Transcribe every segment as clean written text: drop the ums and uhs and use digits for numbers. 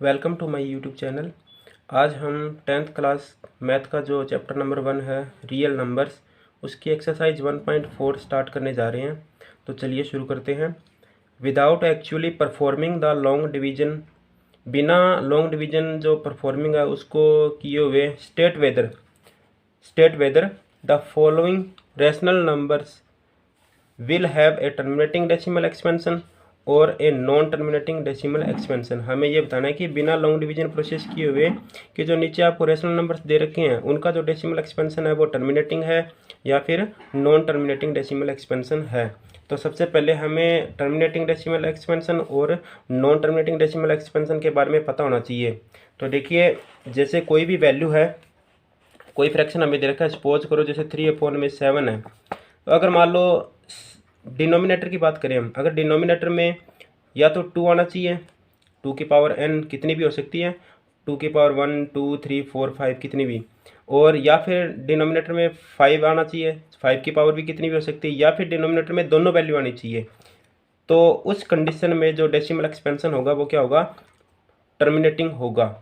Welcome to my YouTube channel. आज हम 10th class math का जो चैप्टर नंबर 1 है रियल नंबर्स, उसकी एक्सरसाइज 1.4 स्टार्ट करने जा रहे हैं। तो चलिए शुरू करते हैं। Without actually performing the long division, बिना लॉन्ग डिवीजन जो परफॉर्मिंग है उसको किए हुए state whether the following rational numbers will have a terminating decimal expansion और a non terminating decimal expansion. हमें ये बताना है कि बिना लॉन्ग डिवीजन प्रोसेस किए हुए कि जो नीचे आपको रेशनल नंबर्स दे रखे हैं उनका जो डेसिमल एक्सपेंशन है वो टर्मिनेटिंग है या फिर नॉन टर्मिनेटिंग डेसिमल एक्सपेंशन है। तो सबसे पहले हमें टर्मिनेटिंग डेसिमल एक्सपेंशन और नॉन टर्मिनेटिंग डेसिमल एक्सपेंशन के बारे में पता होना चाहिए। तो देखिए, जैसे कोई भी वैल्यू है, कोई फ्रैक्शन हमें दे रखा है, सपोज करो जैसे 3/7 है। तो अगर मान लो डिनोमिनेटर की बात करें हम, अगर डिनोमिनेटर में या तो 2 आना चाहिए, 2 की पावर n कितनी भी हो सकती है, 2 की पावर 1 2 3 4 5 कितनी भी, और या फिर डिनोमिनेटर में 5 आना चाहिए, 5 की पावर भी कितनी भी हो सकती है, या फिर डिनोमिनेटर में दोनों वैल्यू आनी चाहिए। तो उस कंडीशन में जो डेसिमल एक्सपेंशन होगा वो क्या होगा, टर्मिनेटिंग होगा।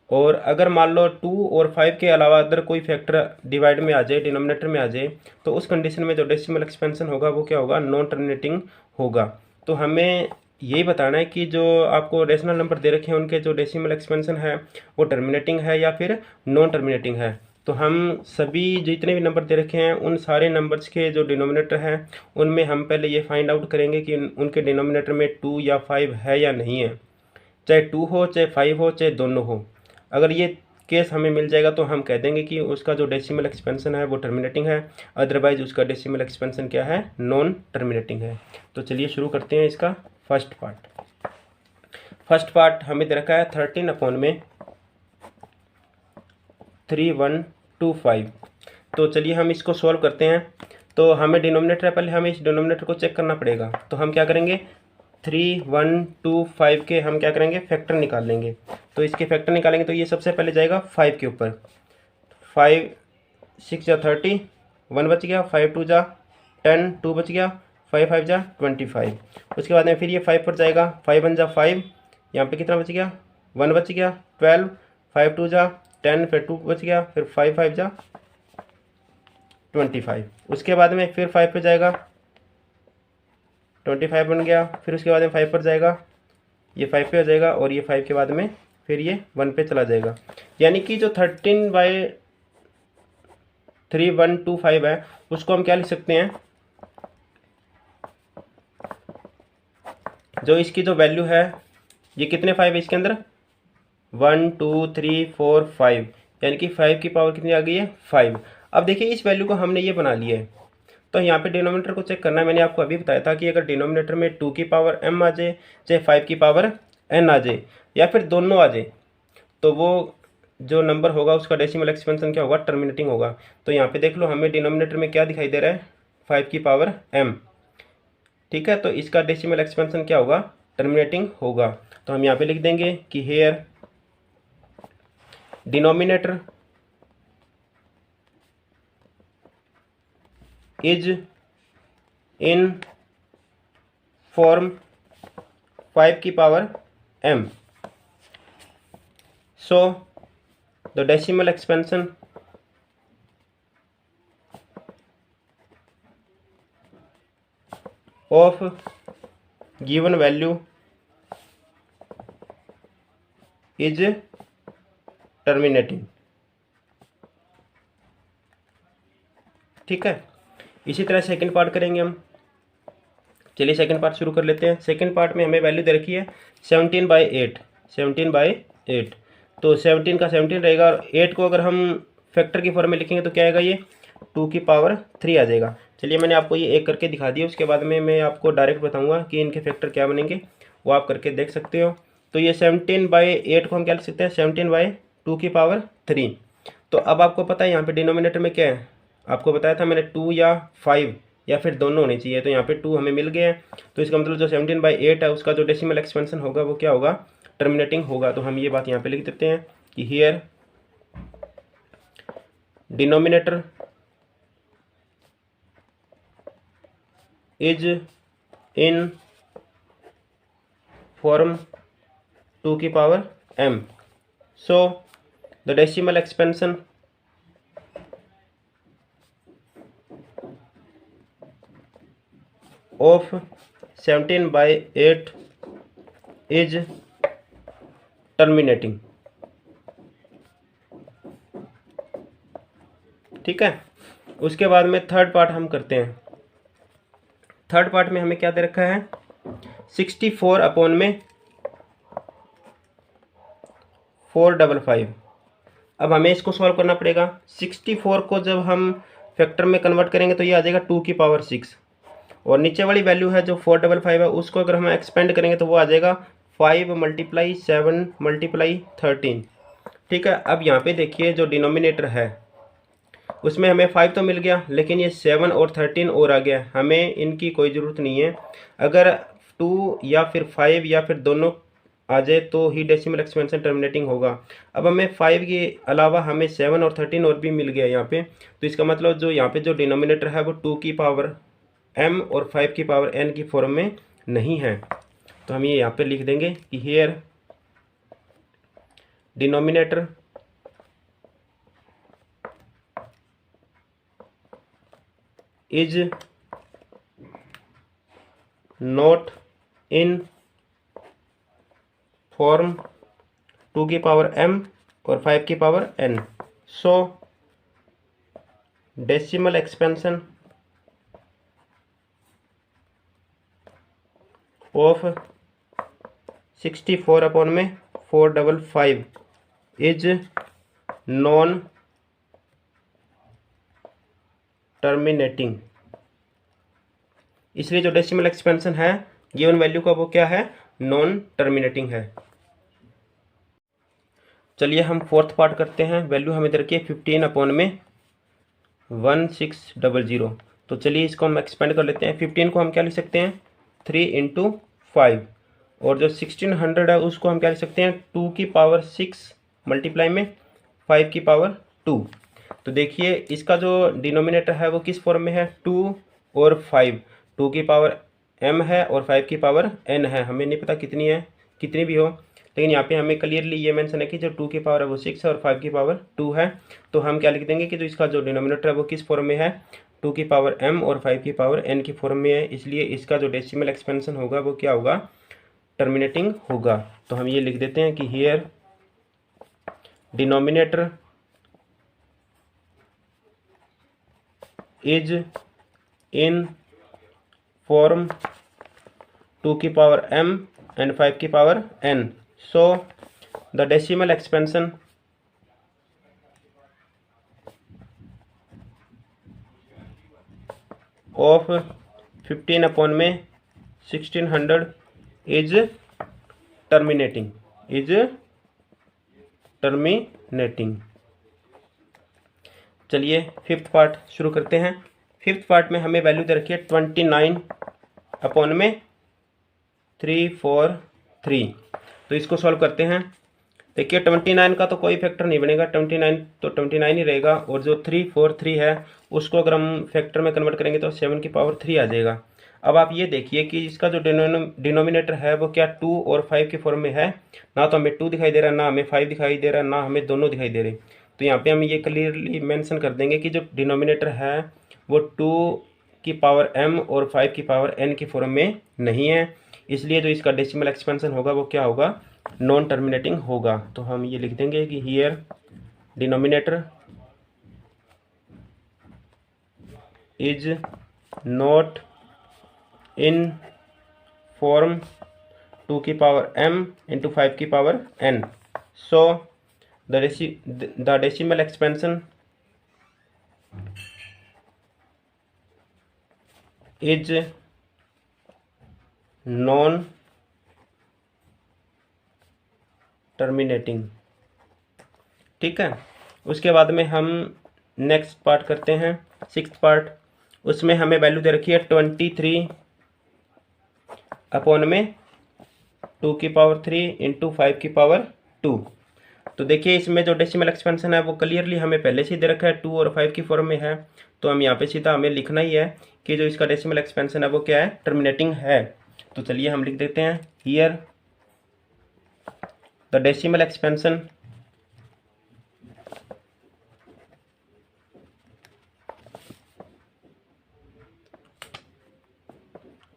और अगर मान लो 2 और 5 के अलावा अदर कोई फैक्टर डिवाइड में आ जाए, डिनोमिनेटर में आ जाए, तो उस कंडीशन में जो डेसिमल एक्सपेंशन होगा वो क्या होगा, नॉन टर्मिनेटिंग होगा। तो हमें यही बताना है कि जो आपको रेशनल नंबर दे रखे हैं उनके जो डेसिमल एक्सपेंशन है वो टर्मिनेटिंग है या फिर नॉन टर्मिनेटिंग है। तो हम सभी जितने भी नंबर दे रखे हैं उन सारे नंबर्स के जो डिनोमिनेटर हैं उनमें हम पहले ये फाइंड आउट करेंगे कि उनके डिनोमिनेटर में 2 या 5 है या नहीं है। चाहे 2 हो, चाहे 5 हो, चाहे दोनों हो, अगर ये केस हमें मिल जाएगा तो हम कह देंगे कि उसका जो डेसिमल एक्सपेंशन है वो टर्मिनेटिंग है, अदरवाइज उसका डेसिमल एक्सपेंशन क्या है, नॉन टर्मिनेटिंग है। तो चलिए शुरू करते हैं इसका फर्स्ट पार्ट हमें दे रखा है 13/3125। तो चलिए हम इसको सॉल्व करते हैं। तो हमें डिनोमिनेटर है, पहले हमें इस डिनोमिनेटर को चेक करना पड़ेगा। तो हम क्या करेंगे, 3125 के हम क्या करेंगे, फैक्टर निकाल लेंगे। तो इसके फैक्टर निकालेंगे तो ये सबसे पहले जाएगा 5 के ऊपर, 5 6 जा 30, 1 बच गया, 5 2 जा 10, 2 बच गया, 5 5 जा 25। उसके बाद में फिर ये 5 पर जाएगा, 5 1 जा 5, यहाँ पे कितना बच गया, 1 बच गया, 12, 5 2 जा 10, फिर 2 बच गया, फिर 5 5 जा 25। उसके बाद में फिर 5 पे जाएगा, 25 बन गया, फिर उसके बाद में 5 पर जाएगा, ये 5 पे हो जाएगा, और ये 5 के बाद में फिर ये 1 पे चला जाएगा। यानी कि जो 13/3125 है उसको हम क्या लिख सकते हैं, जो इसकी जो वैल्यू है, ये कितने 5 है इसके अंदर, 1 2 3 4 5, यानी कि 5 की पावर कितनी आ गई है, 5। अब देखिए इस वैल्यू को हमने ये बना लिया है, तो यहाँ पे डिनोमिनेटर को चेक करना है। मैंने आपको अभी बताया था कि अगर डिनोमिनेटर में 2 की पावर m आ जाए, चाहे 5 की पावर n आ जाए, या फिर दोनों आ जाए, तो वो जो नंबर होगा उसका डेसिमल एक्सपेंशन क्या होगा, टर्मिनेटिंग होगा। तो यहाँ पे देख लो हमें डिनोमिनेटर में क्या दिखाई दे रहा है, 5 की पावर m। ठीक है, तो इसका डेसिमल एक्सपेंशन क्या होगा, टर्मिनेटिंग होगा। तो हम यहाँ पे लिख देंगे कि here denominator is in form 5 की power m, so the decimal expansion of given value is terminating। ठीक है, इसी तरह सेकंड पार्ट करेंगे हम। चलिए सेकंड पार्ट शुरू कर लेते हैं। सेकंड पार्ट में हमें वैल्यू दे रखी है 17/8, 17/8। तो 17 का 17 रहेगा, और 8 को अगर हम फैक्टर की फॉर्म में लिखेंगे तो क्या आएगा, ये 2 की पावर 3 आ जाएगा। चलिए मैंने आपको ये एक करके दिखा दिया, उसके बाद में मैं आपको डायरेक्ट बताऊंगा कि इनके फैक्टर क्या बनेंगे, वो आप करके देख सकते हो। तो ये 17/8 को हम क्या लिख सकते हैं, 17/2 की पावर 3। तो अब आपको पता है यहाँ पे डिनोमिनेटर में क्या है, आपको बताया था मैंने 2 या 5 या फिर दोनों होने चाहिए। तो यहाँ पे 2 हमें मिल गए हैं, तो इसका मतलब जो 17/8 है उसका जो डेसिमल एक्सपेंशन होगा वो क्या होगा, टर्मिनेटिंग होगा। तो हम ये बात यहाँ पे लिख देते हैं कि here denominator is in form 2 की power m. So the decimal expansion of 17/8 is terminating. ठीक है, उसके बाद में थर्ड पार्ट हम करते हैं। थर्ड पार्ट में हमें क्या दे रखा है, 64 अपॉन में 455। अब हमें इसको सॉल्व करना पड़ेगा। 64 को जब हम फैक्टर में कन्वर्ट करेंगे तो ये आ जाएगा 2 की पावर 6, और नीचे वाली वैल्यू है जो 455 है उसको अगर हम एक्सपेंड करेंगे तो वो आ जाएगा 5 × 7 × 13। ठीक है, अब यहाँ पे देखिए जो डिनोमिनेटर है उसमें हमें 5 तो मिल गया, लेकिन ये 7 और 13 और आ गया। हमें इनकी कोई ज़रूरत नहीं है। अगर 2 या फिर 5 या फिर दोनों आ जाए तो ही डेसिमल एक्सपेंशन टर्मिनेटिंग होगा। अब हमें 5 के अलावा हमें 7 और 13 और भी मिल गया यहाँ पे, तो इसका मतलब जो यहाँ पे जो डिनोमिनेटर है वो 2 की पावर m और 5 की पावर n की फॉर्म में नहीं है। तो हम ये यहाँ पे लिख देंगे कि here denominator is not in form 2 की पावर m और 5 की power n। So decimal expansion of 64 upon में 455 इज नॉन टर्मिनेटिंग। इसलिए जो डेसिमल एक्सपेंशन है गिवन वैल्यू का वो क्या है, नॉन टर्मिनेटिंग है। चलिए हम फोर्थ पार्ट करते हैं। वैल्यू हमें दे रखी है 15 अपॉन में 1600। तो चलिए इसको हम एक्सपेंड कर लेते हैं। 15 को हम क्या लिख सकते हैं, 3 × 5, और जो 1600 है उसको हम क्या लिख सकते हैं, 2 की पावर 6 मल्टीप्लाई में 5 की पावर 2। तो देखिए इसका जो डिनोमिनेटर है वो किस फॉर्म में है, 2 और 5। 2 की पावर m है और 5 की पावर n है। हमें नहीं पता कितनी है, कितनी भी हो, लेकिन यहाँ पे हमें क्लियरली ये मेंशन है कि जो 2 की पावर है वो 6 है और 5 की पावर 2 है। तो हम क्या लिख देंगे कि जो इसका जो डिनोमिनेटर है वो किस फॉर्म में है, 2 की पावर m और 5 की पावर n की फॉर्म में है। इसलिए इसका जो डेसिमल एक्सपेंशन होगा वो क्या होगा, टर्मिनेटिंग होगा। तो हम ये लिख देते हैं कि here denominator is in form 2 की पावर m and 5 की power n। So the decimal expansion of 15 upon में 1600 is terminating, चलिए फिफ्थ पार्ट शुरू करते हैं। फिफ्थ पार्ट में हमें वैल्यू दे रखी है 29 अपॉन में 343। तो इसको सॉल्व करते हैं। देखिए 29 का तो कोई फैक्टर नहीं बनेगा, 29 तो 29 ही रहेगा, और जो 343 है उसको अगर हम फैक्टर में कन्वर्ट करेंगे तो 7 की पावर 3 आ जाएगा। अब आप ये देखिए कि इसका जो डिनोमिनेटर है वो क्या 2 और 5 के फॉर्म में है। ना तो हमें 2 दिखाई दे रहा है, ना हमें 5 दिखाई दे रहा है, ना हमें दोनों दिखाई दे रहे। तो यहाँ पे हम ये क्लियरली मेंशन कर देंगे कि जो डिनोमिनेटर है वो 2 की पावर m और 5 की पावर n की फॉर्म में नहीं है। इसलिए जो इसका डेसिमल एक्सपेंशन होगा वो क्या होगा, नॉन टर्मिनेटिंग होगा। तो हम ये लिख देंगे कि here denominator is not in form 2 की पावर m इंटू 5 की power n। So the decimal expansion is non terminating. ठीक है, उसके बाद में हम नेक्स्ट पार्ट करते हैं, सिक्स्थ पार्ट। उसमें हमें वैल्यू दे रखी है 23 अपॉन में 2 की पावर 3 इंटू 5 की पावर 2। तो देखिए इसमें जो डेसिमल एक्सपेंशन है वो क्लियरली हमें पहले से दे रखा है, 2 और 5 की फॉर्म में है। तो हम यहाँ पे सीधा हमें लिखना ही है कि जो इसका डेसिमल एक्सपेंशन है वो क्या है, टर्मिनेटिंग है। तो चलिए हम लिख देते हैं here the decimal expansion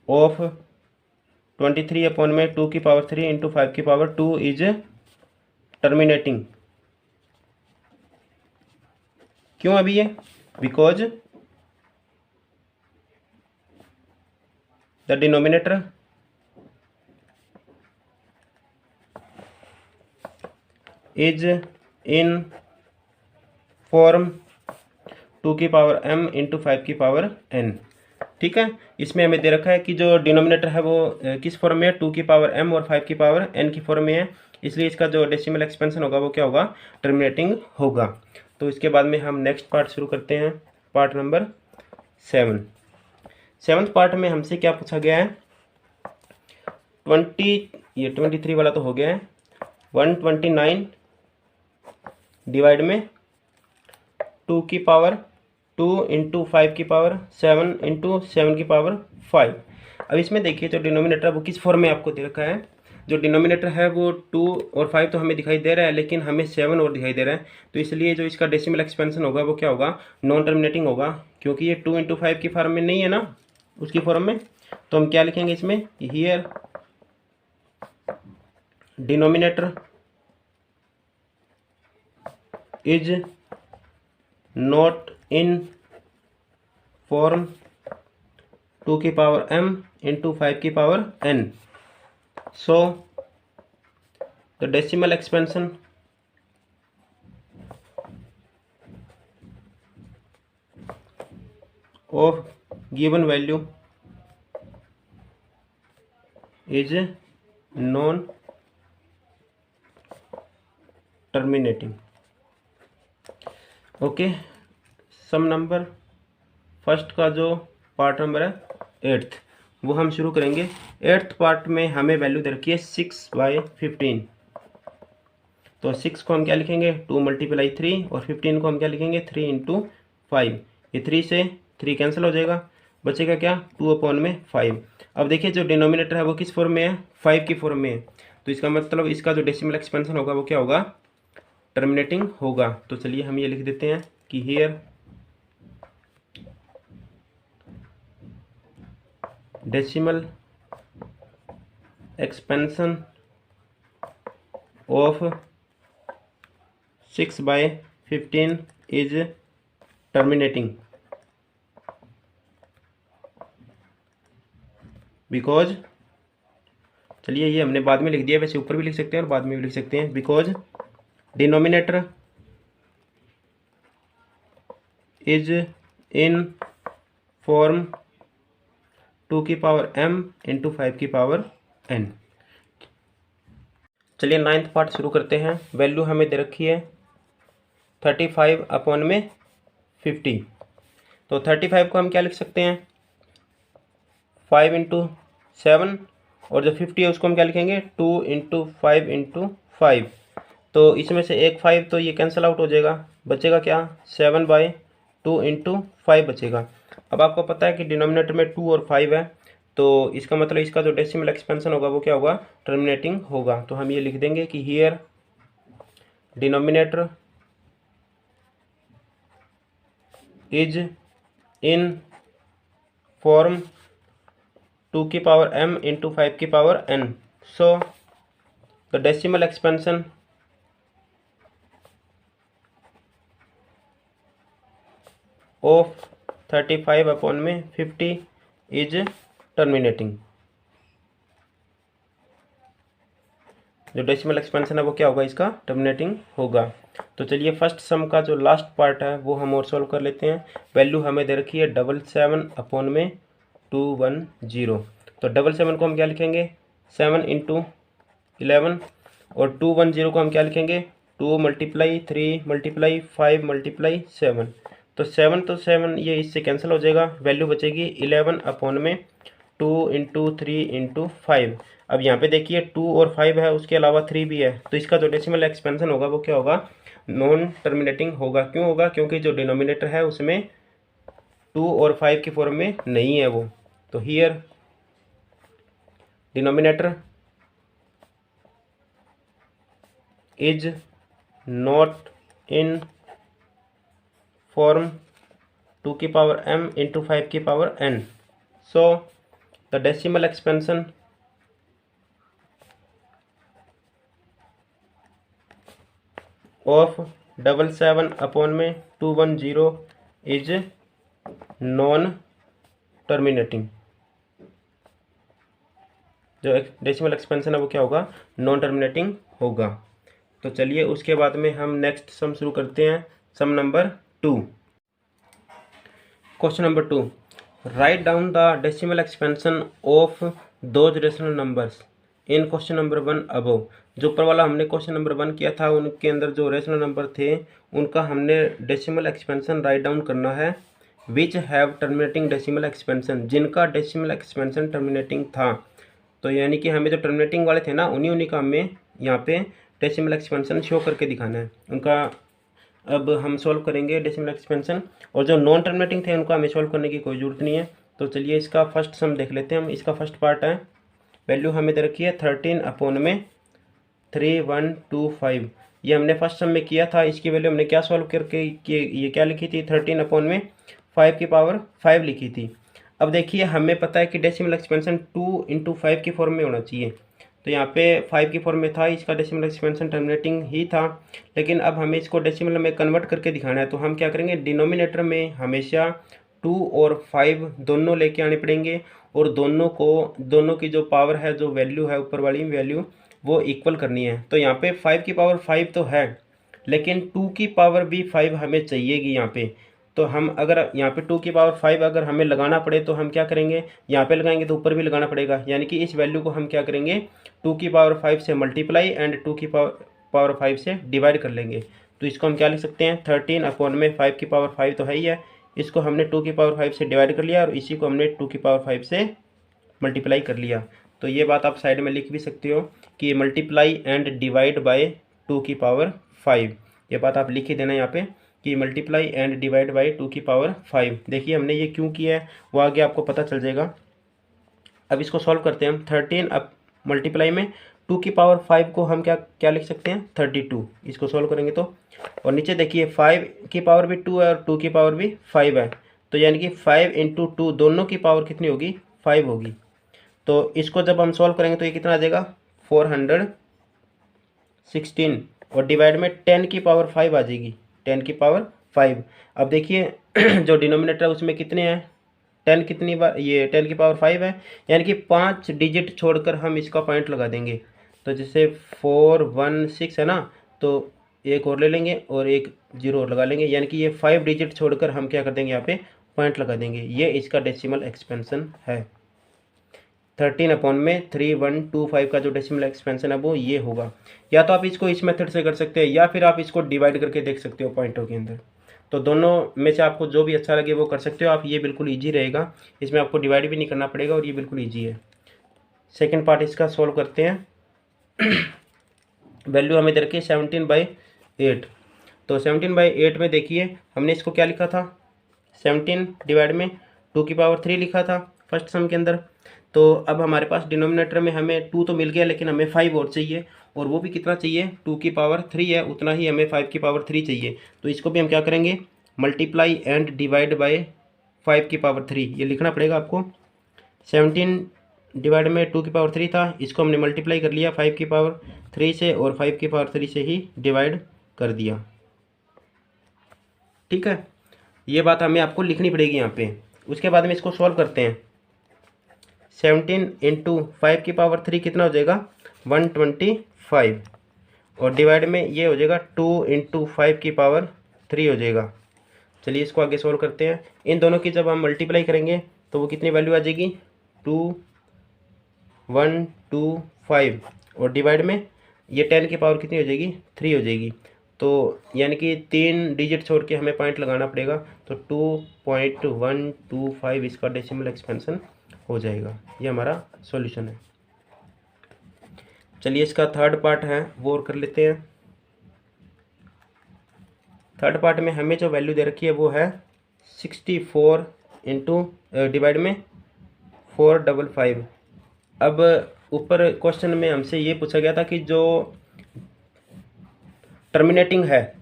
of 23 upon में 2 की पावर 3 इंटू 5 की पावर 2 इज टर्मिनेटिंग। क्यों अभी ये? Because the denominator is in form 2 की पावर m इंटू 5 की पावर n। ठीक है, इसमें हमें दे रखा है कि जो डिनोमिनेटर है वो किस फॉर्म में है, 2 की पावर m और 5 की पावर n की फॉर्म में है, इसलिए इसका जो डेसिमल एक्सपेंशन होगा वो क्या होगा, टर्मिनेटिंग होगा। तो इसके बाद में हम नेक्स्ट पार्ट शुरू करते हैं, पार्ट नंबर 7। सेवन्थ पार्ट में हमसे क्या पूछा गया है, 23 वाला तो हो गया है, 129 डिवाइड में 2 की पावर 2 इंटू 5 की पावर 7 इंटू 7 की पावर 5। अब इसमें देखिए जो डिनोमिनेटर वो किस फॉर्म में आपको दे रखा है, जो डिनोमिनेटर है वो 2 और 5 तो हमें दिखाई दे रहा है, लेकिन हमें 7 और दिखाई दे रहा है, तो इसलिए जो इसका डेसिमल एक्सपेंशन होगा वो क्या होगा, नॉन टर्मिनेटिंग होगा, क्योंकि ये 2 इंटू 5 की फॉर्म में नहीं है ना, उसकी फॉर्म में। तो हम क्या लिखेंगे इसमें, here denominator is not in form 2 की पावर m इंटू 5 की power n। So the decimal expansion of given value is non terminating। Okay, some number first का जो पार्ट नंबर है 8th, वो हम शुरू करेंगे। 8th पार्ट में हमें वैल्यू दे रखी है 6/15। तो 6 को हम क्या लिखेंगे, 2 मल्टीप्लाई 3, और 15 को हम क्या लिखेंगे, 3 इंटू 5। ये 3 से 3 कैंसिल हो जाएगा, बचेगा क्या, 2 अपॉन में 5। अब देखिए जो डिनोमिनेटर है वो किस फॉर्म में है, 5 की फॉर्म में है, तो इसका मतलब इसका जो डेसिमल एक्सपेंशन होगा वो क्या होगा, टर्मिनेटिंग होगा। तो चलिए हम ये लिख देते हैं कि here decimal expansion of 6/15 is terminating because, चलिए ये हमने बाद में लिख दिया, वैसे ऊपर भी लिख सकते हैं और बाद में भी लिख सकते हैं, because denominator is in form 2 की पावर m इंटू 5 की पावर n। चलिए 9th पार्ट शुरू करते हैं। वैल्यू हमें दे रखी है 35 अपॉन में 50। तो 35 को हम क्या लिख सकते हैं, 5 इंटू 7, और जो 50 है उसको हम क्या लिखेंगे, 2 इंटू 5 इंटू 5। तो इसमें से एक 5 तो ये कैंसिल आउट हो जाएगा, बचेगा क्या, 7/2 इंटू 5 बचेगा। अब आपको पता है कि डिनोमिनेटर में 2 और 5 है, तो इसका मतलब इसका जो डेसिमल एक्सपेंशन होगा वो क्या होगा, टर्मिनेटिंग होगा। तो हम ये लिख देंगे कि here denominator is in form 2 की पावर m इंटू 5 की power n। So the decimal expansion of 35 upon में 50 इज टर्मिनेटिंग। जो डेसिमल एक्सपेंशन है वो क्या होगा, इसका टर्मिनेटिंग होगा। तो चलिए फर्स्ट सम का जो लास्ट पार्ट है वो हम और सॉल्व कर लेते हैं। वैल्यू हमें दे रखी है 77 अपॉन में 210। तो 77 को हम क्या लिखेंगे, 7 इंटू 11, और 210 को हम क्या लिखेंगे, 2 मल्टीप्लाई 3 मल्टीप्लाई 5 मल्टीप्लाई 7। तो 7 तो 7 ये इससे कैंसिल हो जाएगा, वैल्यू बचेगी 11 अपॉन में 2 इंटू 3 इंटू 5। अब यहाँ पे देखिए 2 और 5 है, उसके अलावा 3 भी है, तो इसका जो डेसिमल एक्सपेंशन होगा वो क्या होगा, नॉन टर्मिनेटिंग होगा। क्यों होगा, क्योंकि जो डिनोमिनेटर है उसमें 2 और 5 की फॉर्म में नहीं है वो। तो here denominator is not in form 2 की पावर m इंटू 5 की power n. So the decimal expansion of 77 upon में 210 is नॉन टर्मिनेटिंग. जो डेसिमल एक्सपेंशन है वो क्या होगा, नॉन टर्मिनेटिंग होगा. तो चलिए उसके बाद में हम नेक्स्ट सम शुरू करते हैं. Sum number 2. Question number 2, write down the decimal expansion of those rational numbers in question number 1 above. जो ऊपर वाला हमने क्वेश्चन नंबर 1 किया था उनके अंदर जो रेशनल नंबर थे उनका हमने डेसिमल एक्सपेंशन राइट डाउन करना है. Which have terminating decimal expansion, जिनका डेसिमल एक्सपेंशन टर्मिनेटिंग था. तो यानी कि हमें जो टर्मिनेटिंग वाले थे ना उन्हीं का हमें यहाँ पे डेसिमल एक्सपेंशन शो करके दिखाना है उनका. अब हम सॉल्व करेंगे डेसिमल एक्सपेंशन, और जो नॉन टर्मिनेटिंग थे उनका हमें सॉल्व करने की कोई ज़रूरत नहीं है. तो चलिए इसका फर्स्ट सम देख लेते हैं हम. इसका फर्स्ट पार्ट है, वैल्यू हमें दे रखी है 13 अपॉन में 3125. ये हमने फर्स्ट सम में किया था. इसकी वैल्यू हमने क्या सॉल्व करके ये क्या लिखी थी, 13 अपॉन में 5 की पावर 5 लिखी थी. अब देखिए हमें पता है कि डेसिमल एक्सपेंशन 2 इंटू 5 की फॉर्म में होना चाहिए. तो यहाँ पे 5 की फॉर्म में था, इसका डेसिमल एक्सपेंशन टर्मिनेटिंग ही था. लेकिन अब हमें इसको डेसिमल में कन्वर्ट करके दिखाना है. तो हम क्या करेंगे, डिनोमिनेटर में हमेशा 2 और 5 दोनों लेके आने पड़ेंगे, और दोनों की जो पावर है, जो वैल्यू है ऊपर वाली वैल्यू, वो इक्वल करनी है. तो यहाँ पे 5 की पावर 5 तो है, लेकिन 2 की पावर भी 5 हमें चाहिएगी यहाँ पे. तो हम अगर यहाँ पे 2 की पावर 5 अगर हमें लगाना पड़े तो हम क्या करेंगे, यहाँ पे लगाएंगे तो ऊपर भी लगाना पड़ेगा. यानी कि इस वैल्यू को हम क्या करेंगे, 2 की पावर 5 से मल्टीप्लाई एंड 2 की पावर 5 से डिवाइड कर लेंगे. तो इसको हम क्या लिख सकते हैं, 13 अपॉन में 5 की पावर 5 तो है ही है, इसको हमने 2 की पावर 5 से डिवाइड कर लिया और इसी को हमने 2 की पावर 5 से मल्टीप्लाई कर लिया. तो ये बात आप साइड में लिख भी सकते हो कि मल्टीप्लाई एंड डिवाइड बाय 2 की पावर 5. ये बात आप लिख ही देना यहाँ पे कि मल्टीप्लाई एंड डिवाइड बाय 2 की पावर 5. देखिए हमने ये क्यों किया है वो आगे आपको पता चल जाएगा. अब इसको सॉल्व करते हैं हम. 13 अब मल्टीप्लाई में 2 की पावर 5 को हम क्या लिख सकते हैं, 32. इसको सॉल्व करेंगे तो, और नीचे देखिए 5 की पावर भी 2 है और 2 की पावर भी 5 है. तो यानी कि 5 इंटू 2 दोनों की पावर कितनी होगी, 5 होगी. तो इसको जब हम सॉल्व करेंगे तो ये कितना आ जाएगा, 416, और डिवाइड में 10 की पावर 5 आ जाएगी, 10 की पावर 5. अब देखिए जो डिनोमिनेटर है उसमें कितने हैं, 10 कितनी बार, ये 10 की पावर 5 है, यानी कि 5 डिजिट छोड़कर हम इसका पॉइंट लगा देंगे. तो जैसे 416 है ना, तो एक और ले लेंगे और एक 0 और लगा लेंगे, यानी कि ये 5 डिजिट छोड़कर हम क्या कर देंगे, यहाँ पे पॉइंट लगा देंगे. ये इसका डेसिमल एक्सपेंशन है. 13 अपॉन में 3125 का जो डेसिमल एक्सपेंशन है वो ये होगा. या तो आप इसको इस मेथड से कर सकते हैं या फिर आप इसको डिवाइड करके देख सकते हो पॉइंटों के अंदर. तो दोनों में से आपको जो भी अच्छा लगे वो कर सकते हो आप. ये बिल्कुल ईजी रहेगा, इसमें आपको डिवाइड भी नहीं करना पड़ेगा और ये बिल्कुल ईजी है. सेकेंड पार्ट इसका सॉल्व करते हैं. वैल्यू हमें दे रखी है 17/8. तो 17/8 में देखिए हमने इसको क्या लिखा था, 17 डिवाइड में 2 की पावर 3 लिखा था फर्स्ट सम के अंदर. तो अब हमारे पास डिनोमिनेटर में हमें 2 तो मिल गया, लेकिन हमें 5 और चाहिए, और वो भी कितना चाहिए, 2 की पावर 3 है उतना ही हमें 5 की पावर 3 चाहिए. तो इसको भी हम क्या करेंगे, मल्टीप्लाई एंड डिवाइड बाय 5 की पावर 3 ये लिखना पड़ेगा आपको. 17 डिवाइड में 2 की पावर 3 था, इसको हमने मल्टीप्लाई कर लिया 5 की पावर 3 से और 5 की पावर 3 से ही डिवाइड कर दिया. ठीक है, ये बात हमें आपको लिखनी पड़ेगी यहाँ पे. उसके बाद में इसको सॉल्व करते हैं. 17 इंटू 5 की पावर 3 कितना हो जाएगा, 125, और डिवाइड में ये हो जाएगा 2 इंटू 5 की पावर 3 हो जाएगा. चलिए इसको आगे सॉल्व करते हैं. इन दोनों की जब हम मल्टीप्लाई करेंगे तो वो कितनी वैल्यू आ जाएगी, 2125, और डिवाइड में ये 10 की पावर कितनी हो जाएगी, 3 हो जाएगी. तो यानी कि 3 डिजिट छोड़ के हमें पॉइंट लगाना पड़ेगा. तो 2.125 इसका डेसिमल एक्सपेंशन हो जाएगा. ये हमारा सॉल्यूशन है. चलिए इसका थर्ड पार्ट है वो और कर लेते हैं. थर्ड पार्ट में हमें जो वैल्यू दे रखी है वो है 64 इंटू डिवाइड में 455. अब ऊपर क्वेश्चन में हमसे ये पूछा गया था कि जो टर्मिनेटिंग है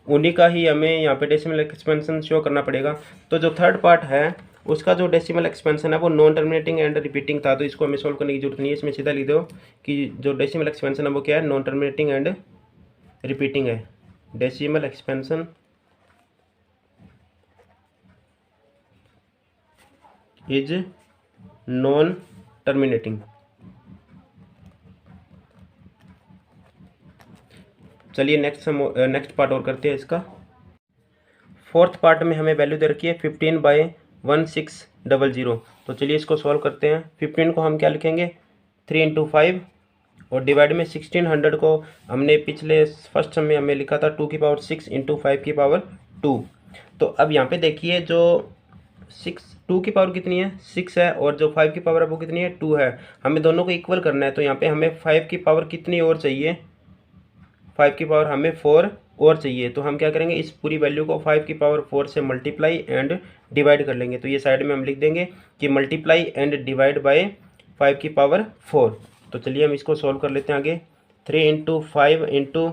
उन्हीं का ही हमें यहाँ पे डेसिमल एक्सपेंशन शो करना पड़ेगा। तो जो थर्ड पार्ट है उसका जो डेसिमल एक्सपेंशन है वो नॉन टर्मिनेटिंग एंड रिपीटिंग था, तो इसको हमें सोल्व करने की जरूरत नहीं है। इसमें सीधा लिख दो कि जो डेसिमल एक्सपेंशन है वो क्या है, नॉन टर्मिनेटिंग एंड रिपीटिंग है। Decimal expansion is non terminating. चलिए नेक्स्ट पार्ट और करते हैं इसका। फोर्थ पार्ट में हमें वैल्यू दे रखी है 15/1600। तो चलिए इसको सॉल्व करते हैं। 15 को हम क्या लिखेंगे 3 × 5 और डिवाइड में 1600 को हमने पिछले फर्स्ट सम में हमें लिखा था 2 की पावर 6 × 5 की पावर 2। तो अब यहाँ पे देखिए जो 2 की पावर कितनी है 6 है और जो 5 की पावर है वो कितनी है 2 है। हमें दोनों को इक्वल करना है, तो यहाँ पे हमें 5 की पावर कितनी और चाहिए, 5 की पावर हमें 4 और चाहिए। तो हम क्या करेंगे इस पूरी वैल्यू को 5 की पावर 4 से मल्टीप्लाई एंड डिवाइड कर लेंगे। तो ये साइड में हम लिख देंगे कि मल्टीप्लाई एंड डिवाइड बाय 5 की पावर 4। तो चलिए हम इसको सॉल्व कर लेते हैं आगे। 3 × 5 ×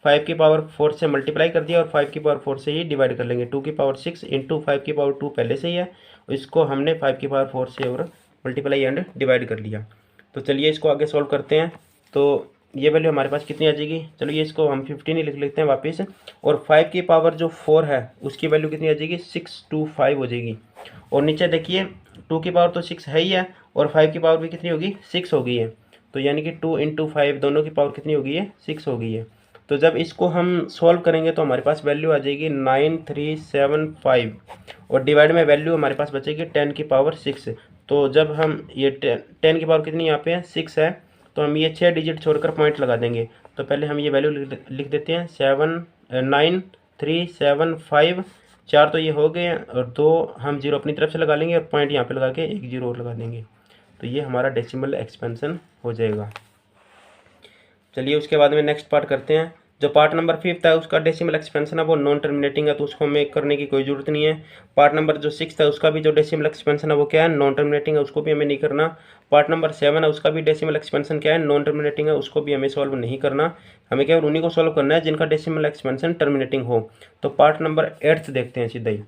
5 की पावर 4 से मल्टीप्लाई कर दिया और 5 की पावर 4 से ही डिवाइड कर लेंगे। 2 की पावर 6 × 5 की पावर 2 पहले से ही है, इसको हमने 5 की पावर 4 से और मल्टीप्लाई एंड डिवाइड कर लिया। तो चलिए इसको आगे सॉल्व करते हैं। तो ये वैल्यू हमारे पास कितनी आ जाएगी, चलिए इसको हम 15 ही लिख लेते हैं वापस। और 5 की पावर जो 4 है उसकी वैल्यू कितनी आ जाएगी 625 हो जाएगी। और नीचे देखिए 2 की पावर तो 6 है ही है और 5 की पावर भी कितनी होगी 6 हो गई है। तो यानी कि 2 × 5 दोनों की पावर कितनी हो गई है 6 हो गई है। तो जब इसको हम सॉल्व करेंगे तो हमारे पास वैल्यू आ जाएगी 9375 और डिवाइड में वैल्यू हमारे पास बचेगी 10 की पावर 6। तो जब हम ये 10 की पावर कितनी यहाँ पे है 6 है, तो हम ये 6 डिजिट छोड़कर पॉइंट लगा देंगे। तो पहले हम ये वैल्यू लिख देते हैं 9375। 4 तो ये हो गए और 2 हम 0 अपनी तरफ से लगा लेंगे और पॉइंट यहाँ पे लगा के एक 0 और लगा देंगे। तो ये हमारा डेसिमल एक्सपेंशन हो जाएगा। चलिए उसके बाद में नेक्स्ट पार्ट करते हैं। जो पार्ट नंबर 5 है उसका डेसिमल एक्सपेंशन है वो नॉन टर्मिनेटिंग है, तो उसको हमें करने की कोई ज़रूरत नहीं है। पार्ट नंबर जो 6 है उसका भी जो डेसिमल एक्सपेंशन है वो क्या है नॉन टर्मिनेटिंग है, उसको भी हमें नहीं करना। पार्ट नंबर 7 है उसका भी डेसिमल एक्सपेंशन क्या है नॉन टर्मिनेटिंग है, उसको भी हमें सॉल्व नहीं करना। हमें केवल उन्हीं को सॉल्व करना है जिनका डेसिमल एक्सपेंशन टर्मिनेटिंग हो। तो पार्ट नंबर 8 देखते हैं सीधा ही।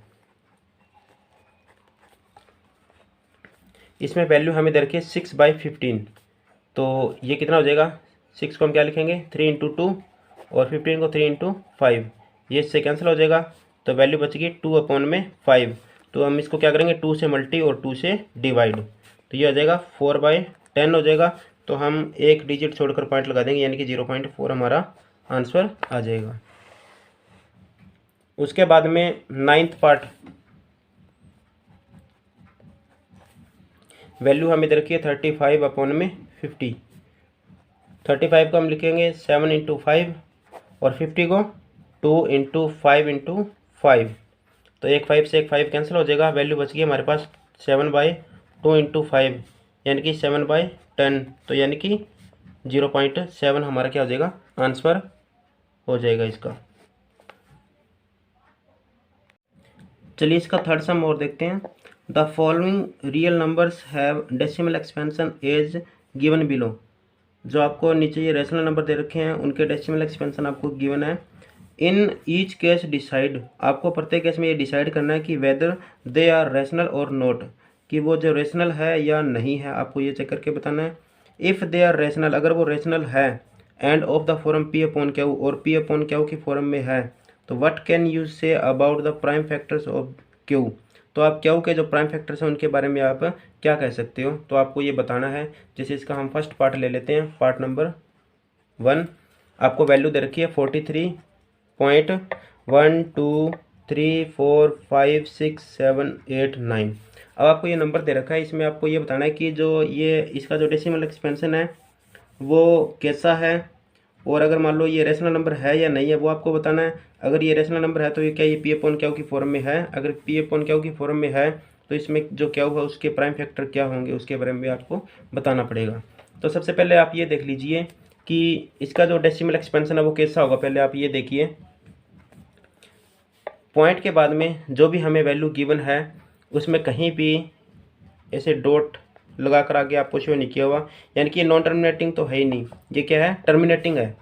इसमें वैल्यू हमें दे रखी है 6/15। तो ये कितना हो जाएगा 6 को हम क्या लिखेंगे 3 × 2 और 15 को 3 × 5, ये इससे कैंसिल हो जाएगा। तो वैल्यू बचेगी 2/5। तो हम इसको क्या करेंगे 2 से मल्टी और 2 से डिवाइड, तो ये हो जाएगा 4/10 हो जाएगा। तो हम एक डिजिट छोड़कर पॉइंट लगा देंगे यानी कि 0.4 हमारा आंसर आ जाएगा। उसके बाद में 9th पार्ट वैल्यू हमें दे रखी है 35/50। 35 को हम लिखेंगे 7 × 5 और 50 को 2 × 5 × 5। तो एक 5 से एक 5 कैंसिल हो जाएगा, वैल्यू बच गई हमारे पास 7/2 × 5 यानी कि 7/10। तो यानी कि 0.7 हमारा क्या हो जाएगा आंसर हो जाएगा इसका। चलिए इसका थर्ड सम और देखते हैं। The following real numbers have decimal expansion as given below. जो आपको नीचे ये रेशनल नंबर दे रखे हैं उनके डेसिमल एक्सपेंशन आपको गिवन है। इन ईच केस डिसाइड, आपको प्रत्येक केस में ये डिसाइड करना है कि वेदर दे आर रेशनल और नॉट, कि वो जो रेशनल है या नहीं है, आपको ये चेक करके बताना है। इफ़ दे आर रेशनल, अगर वो रेशनल है end of the form P/Q और P/Q की फॉर्म में है, तो what can you say about the prime factors of Q। तो आप Q के जो प्राइम फैक्टर्स हैं उनके बारे में आप क्या कह सकते हो, तो आपको ये बताना है। जैसे इसका हम फर्स्ट पार्ट ले लेते हैं, पार्ट नंबर 1। आपको वैल्यू दे रखी है 43.123456789। अब आपको ये नंबर दे रखा है, इसमें आपको ये बताना है कि जो ये इसका जो डेसिमल एक्सपेंशन है वो कैसा है, और अगर मान लो ये रेशनल नंबर है या नहीं है वो आपको बताना है। अगर ये रेशनल नंबर है तो ये क्या ये P/Q की फॉर्म में है, अगर P/Q की फॉर्म में है तो इसमें जो Q है उसके प्राइम फैक्टर क्या होंगे उसके बारे में आपको बताना पड़ेगा। तो सबसे पहले आप ये देख लीजिए कि इसका जो डेसिमल एक्सपेंशन है वो कैसा होगा। पहले आप ये देखिए, पॉइंट के बाद में जो भी हमें वैल्यू गिवन है उसमें कहीं भी ऐसे डॉट लगा कर आगे आपको शो नहीं किया हुआ, यानी कि नॉन टर्मिनेटिंग तो है ही नहीं, ये क्या है टर्मिनेटिंग है।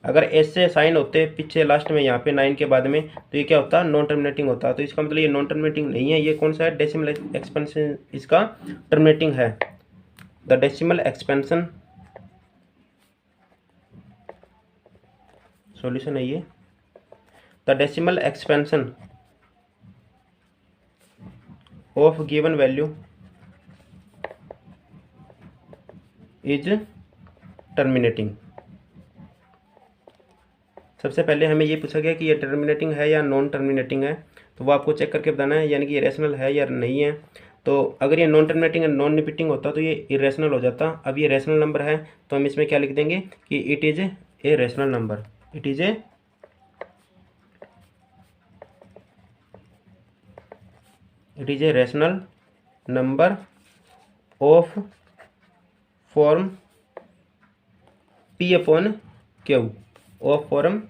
अगर ऐसे साइन होते पीछे लास्ट में यहाँ पे 9 के बाद में, तो ये क्या होता है, नॉन टर्मिनेटिंग होता है। तो इसका मतलब ये नॉन टर्मिनेटिंग नहीं है, ये कौन सा है, डेसिमल एक्सपेंशन इसका टर्मिनेटिंग है। द डेसिमल एक्सपेंशन सॉल्यूशन है ये, the decimal expansion of given value is terminating. सबसे पहले हमें ये पूछा गया कि ये टर्मिनेटिंग है या नॉन टर्मिनेटिंग है, तो वो आपको चेक करके बताना है, यानी कि ये रेशनल है या नहीं है। तो अगर ये non terminating and non repeating होता तो ये इरेशनल हो जाता। अब ये रेशनल नंबर है तो हम इसमें क्या लिख देंगे कि it is a rational number, it is a rational number of form P upon Q, of form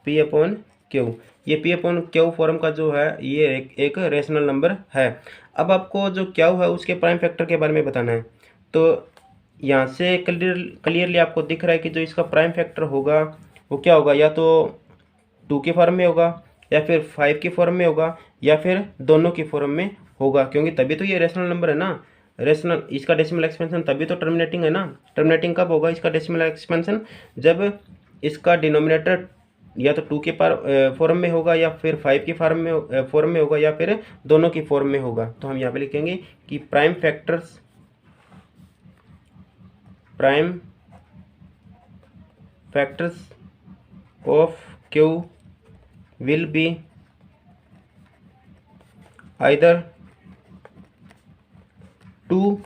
P upon Q. ये P अपॉन क्यू फॉर्म का जो है ये एक रेशनल नंबर है। अब आपको जो क्यू है उसके प्राइम फैक्टर के बारे में बताना है। तो यहाँ से क्लियरली आपको दिख रहा है कि जो इसका प्राइम फैक्टर होगा वो क्या होगा, या तो 2 के फॉर्म में होगा, या फिर 5 के फॉर्म में होगा, या फिर दोनों की फॉर्म में होगा, क्योंकि तभी तो ये रेशनल नंबर है ना। रेशनल इसका डेसिमल एक्सपेंशन तभी तो टर्मिनेटिंग है ना। टर्मिनेटिंग कब होगा इसका डेसिमल एक्सपेंशन, जब इसका डिनोमिनेटर या तो 2 के फॉर्म में होगा, या फिर 5 के फॉर्म में होगा, या फिर दोनों की फॉर्म में होगा। तो हम यहाँ पे लिखेंगे कि prime factors of Q will be either 2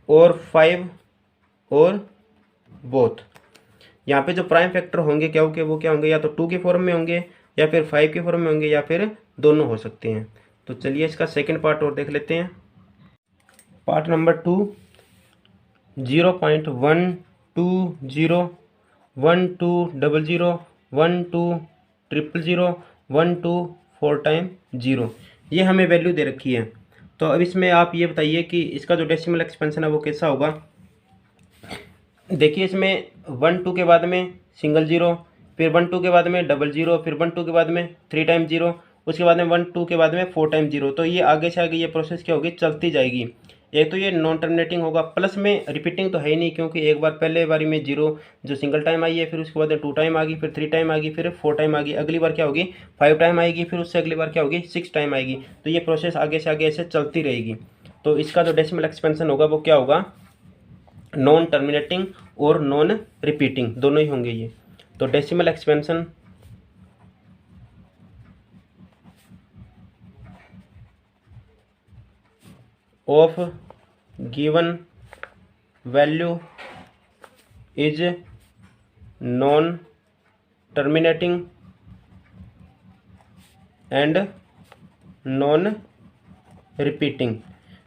और 5 और बोथ। यहाँ पे जो प्राइम फैक्टर होंगे क्या होंगे, वो क्या होंगे, या तो 2 के फॉर्म में होंगे, या फिर 5 के फॉर्म में होंगे, या फिर दोनों हो सकते हैं। तो चलिए इसका सेकंड पार्ट और देख लेते हैं। पार्ट नंबर 2, 0.120 1200 1200 124 टाइम 0, ये हमें वैल्यू दे रखी है। तो अब इसमें आप ये बताइए कि इसका जो डेसिमल एक्सपेंशन है वो कैसा होगा। देखिए इसमें 1 2 के बाद में सिंगल जीरो, फिर 1 2 के बाद में डबल जीरो, फिर 1 2 के बाद में 3 टाइम जीरो, उसके बाद में 1 2 के बाद में 4 टाइम जीरो। तो ये आगे से आगे ये प्रोसेस क्या होगी, चलती जाएगी। एक तो ये नॉन टर्मिनेटिंग होगा, प्लस में रिपीटिंग तो है ही नहीं, क्योंकि एक बार पहले बारी में जीरो जो सिंगल टाइम आई है, फिर उसके बाद में 2 टाइम आ गई, फिर 3 टाइम आ गई, फिर 4 टाइम आ गई, अगली बार क्या होगी 5 टाइम आएगी, फिर उससे अगली बार क्या होगी 6 टाइम आएगी। तो ये प्रोसेस आगे से आगे ऐसे चलती रहेगी। तो इसका जो डेसिमल एक्सपेंशन होगा वो क्या होगा, नॉन टर्मिनेटिंग और नॉन रिपीटिंग दोनों ही होंगे ये। तो decimal expansion of given value is non terminating and non repeating.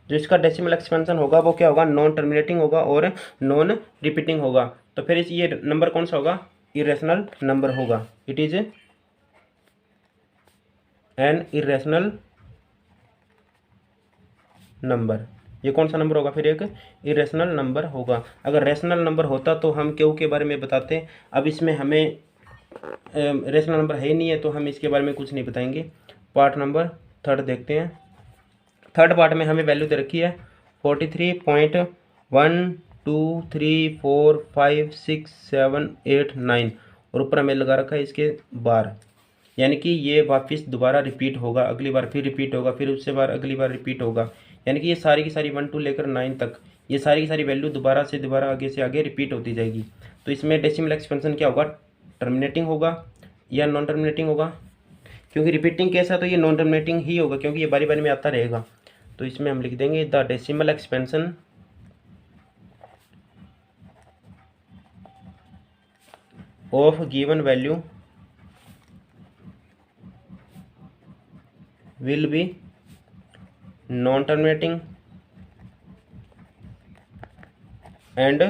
जो इसका डेसिमल एक्सपेंशन होगा वो क्या होगा, नॉन टर्मिनेटिंग होगा और नॉन रिपीटिंग होगा। तो फिर इस ये नंबर कौन सा होगा, इरेशनल नंबर होगा। It is an irrational number. ये कौन सा नंबर होगा, फिर एक इरेशनल नंबर होगा। अगर रेशनल नंबर होता तो हम क्यों के बारे में बताते। अब इसमें हमें रेशनल नंबर है ही नहीं है, तो हम इसके बारे में कुछ नहीं बताएंगे। पार्ट नंबर 3 देखते हैं। थर्ड पार्ट में हमें वैल्यू दे रखी है 43.123456789 और ऊपर हमें लगा रखा है इसके बार, यानी कि ये वापस दोबारा रिपीट होगा, अगली बार फिर रिपीट होगा, फिर उससे बार अगली बार रिपीट होगा। यानी कि ये सारी की सारी 1 2 लेकर 9 तक ये सारी की सारी वैल्यू दोबारा से दोबारा आगे से आगे रिपीट होती जाएगी। तो इसमें डेसिमल एक्सपेंशन क्या होगा, टर्मिनेटिंग होगा या नॉन टर्मिनेटिंग होगा। क्योंकि रिपीटिंग केस है तो ये नॉन टर्मिनेटिंग ही होगा, क्योंकि ये बारी बारी में आता रहेगा। तो इसमें हम लिख देंगे the decimal expansion of given value will be non terminating and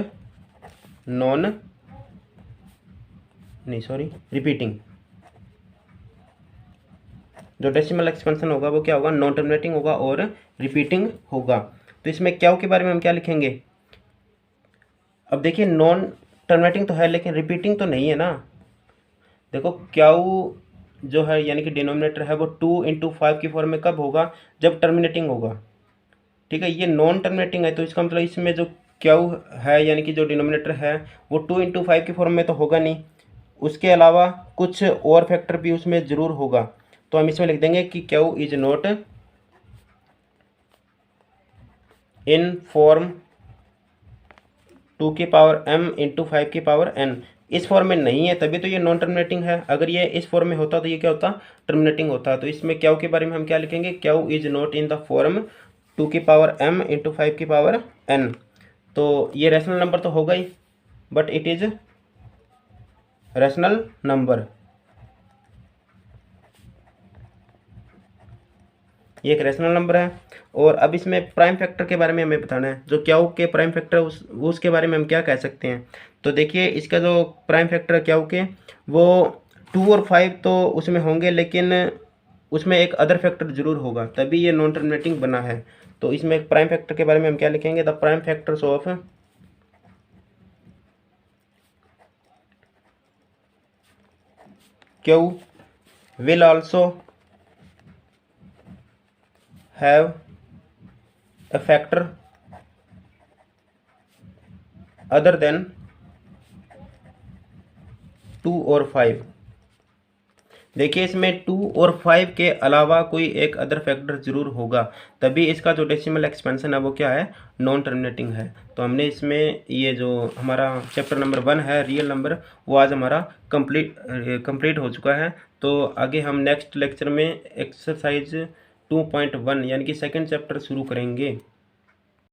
repeating. जो डेसिमल एक्सपेंशन होगा वो क्या होगा, नॉन टर्मिनेटिंग होगा और रिपीटिंग होगा। तो इसमें क्या के बारे में हम क्या लिखेंगे। अब देखिए नॉन टर्मिनेटिंग तो है लेकिन रिपीटिंग तो नहीं है ना। देखो क्याऊ जो है यानी कि डिनोमिनेटर है वो 2 × 5 की फॉर्म में कब होगा, जब टर्मिनेटिंग होगा। ठीक है, ये नॉन टर्मिनेटिंग है तो इसका मतलब इसमें जो क्याऊ है यानी कि जो डिनोमिनेटर है वो 2 × 5 की फॉर्म में तो होगा नहीं, उसके अलावा कुछ और फैक्टर भी उसमें ज़रूर होगा। तो हम इसमें लिख देंगे कि q is not in form 2m × 5n। इस फॉर्म में नहीं है तभी तो ये नॉन टर्मिनेटिंग है। अगर ये इस फॉर्म में होता तो ये क्या होता, टर्मिनेटिंग होता। तो इसमें क्याऊ के बारे में हम क्या लिखेंगे, q is not in the form 2m × 5n। तो ये रैशनल नंबर तो होगा ही, but it is rational number, ये एक रैशनल नंबर है। और अब इसमें प्राइम फैक्टर के बारे में हमें बताना है, जो क्याऊ के प्राइम फैक्टर उसके बारे में हम क्या कह सकते हैं। तो देखिए इसका जो प्राइम फैक्टर है क्याऊ के वो 2 और 5 तो उसमें होंगे, लेकिन उसमें एक अदर फैक्टर जरूर होगा, तभी ये नॉन टर्मिनेटिंग बना है। तो इसमें एक प्राइम फैक्टर के बारे में हम क्या लिखेंगे, the prime factors of Q will also have a factor other than 2 और 5। देखिए इसमें 2 और 5 के अलावा कोई एक अदर फैक्टर जरूर होगा, तभी इसका जो डेसिमल एक्सपेंशन है वो क्या है, नॉन टर्मिनेटिंग है। तो हमने इसमें ये जो हमारा चैप्टर नंबर 1 है रियल नंबर, वो आज हमारा कंप्लीट हो चुका है। तो आगे हम नेक्स्ट लेक्चर में एक्सरसाइज 2.1 यानी कि सेकंड चैप्टर शुरू करेंगे।